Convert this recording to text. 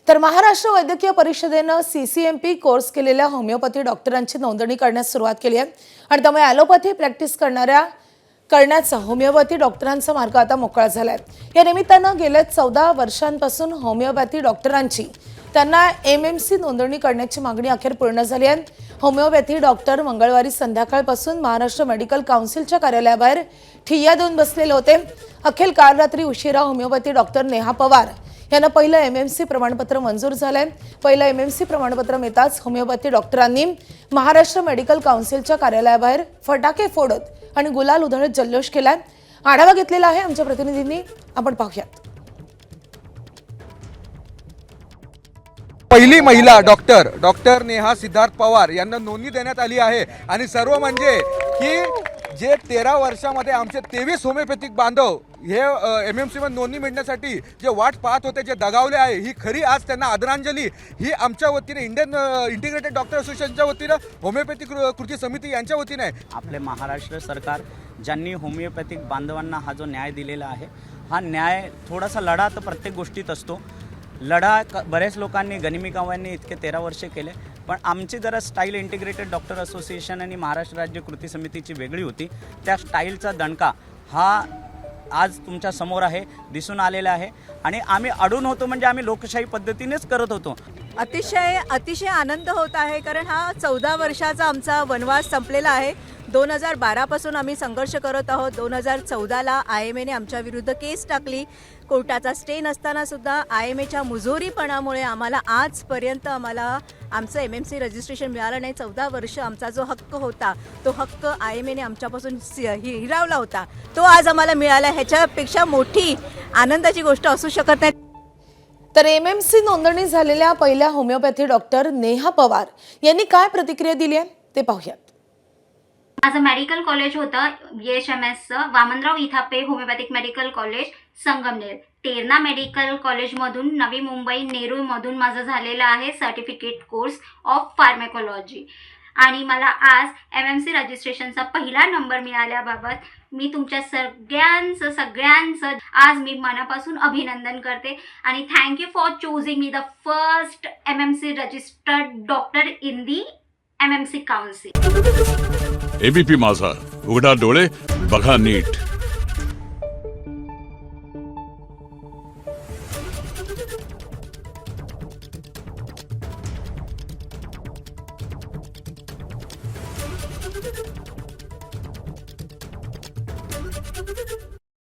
तर महाराष्ट्र वैद्यकीय परिषदेने CCMP कोर्स केलेल्या होमिओपॅथी डॉक्टरांची नोंदणी करण्यास सुरुवात केली आहे आणि त्यामुळे ॲलोपॅथी प्रॅक्टिस करण्याचा होमिओपॅथी डॉक्टरांचा मार्ग आता मोकळा झाला आहे। या निमित्तानं गेल्या 14 वर्षांपासून होमिओपॅथी डॉक्टरांची त्यांना MMC नोंदणी करण्याची मागणी अखेर पूर्ण झाली आहे। होमिओपॅथी डॉक्टर मंगळवारी संध्याकाळपासून महाराष्ट्र मेडिकल काउन्सिलच्या कार्यालयाबाहेर ठिय्या देऊन बसलेले होते। अखेर काल रात्री उशिरा होमिओपॅथी डॉक्टर नेहा पवार यांना पहिलं MMC प्रमाणपत्र मंजूर झालंय। पहिलं MMC प्रमाणपत्र मिळताच होमिओपॅथी डॉक्टरांनी महाराष्ट्र मेडिकल काउन्सिलच्या कार्यालयाबाहेर फटाके फोडत आणि गुलाल उधळत जल्लोष केलाय। आढावा घेतलेला आहे आमच्या प्रतिनिधींनी, आपण पाहूयात। पहिली महिला डॉक्टर नेहा सिद्धार्थ पवार यांना नोंदणी देण्यात आली आहे आणि सर्व म्हणजे की जे 13 वर्षामध्ये आमचे 23 होमिओपॅथिक बांधव हे MMC मध्ये नोंदणी मिळण्यासाठी जे वाट पाहत होते, जे दगावले आहे, ही खरी आज त्यांना आदरांजली ही आमच्या वतीने इंडियन इंटिग्रेटेड डॉक्टर असोसिएशनच्या वतीने होमिओपॅथिक कृती समिती यांच्या वतीने आहे। आपले महाराष्ट्र सरकार ज्यांनी होमिओपॅथिक बांधवांना हा जो न्याय दिलेला आहे, हा न्याय थोडासा लढा तर प्रत्येक गोष्टीत असतो। लढा बरेच लोकांनी गनिमीकावांनी इतके 13 वर्षे केले, पण आमची जरा स्टाईल इंटिग्रेटेड डॉक्टर असोसिएशन आणि महाराष्ट्र राज्य कृती समितीची वेगळी होती। त्या स्टाईलचा दणका हा आज तुमच्या समोर आहे, दिसून आलेला आहे आणि आम्ही अडून होतो म्हणजे आम्ही लोकशाही पद्धतीनेच करत होतो। अतिशय आनंद होत आहे, कारण हा 14 वर्षाचा आमचा वनवास संपलेला आहे। 2012 पासून आम्ही संघर्ष करत आहोत। 2014ला IMAने आमच्या विरुद्ध केस टाकली, कोर्टाचा स्टे नसताना सुद्धा IMAच्या मुजोरीपणामुळे आम्हाला आजपर्यंत आमचं MMC रजिस्ट्रेशन मिळालं नाही। 14 वर्ष आमचा जो हक्क होता, तो हक्क IMAने आमच्यापासून हिरावला होता, तो आज आम्हाला मिळाला। ह्याच्यापेक्षा मोठी आनंदाची गोष्ट असू शकत नाही। तर MMC नोंदणी झालेल्या पहिल्या होमिओपॅथी डॉक्टर नेहा पवार यांनी काय प्रतिक्रिया दिली आहे ते पाहूयात। माझं मेडिकल कॉलेज होतं YHMSचं, Vamanrao Ithape homeopathic medical college Sangamner. Terna medical कॉलेजमधून नवी मुंबई नेरूळमधून माझं झालेलं आहे सर्टिफिकेट कोर्स ऑफ फार्मॅकोलॉजी आणि मला आज MMC रजिस्ट्रेशनचा पहिला नंबर मिळाल्याबाबत मी तुमच्या सगळ्यांचं आज मी मनापासून अभिनंदन करते आणि thank you for choosing me the first MMC registered doctor in the MMC council. ABP माझा, उघडा डोळे बघा नीट।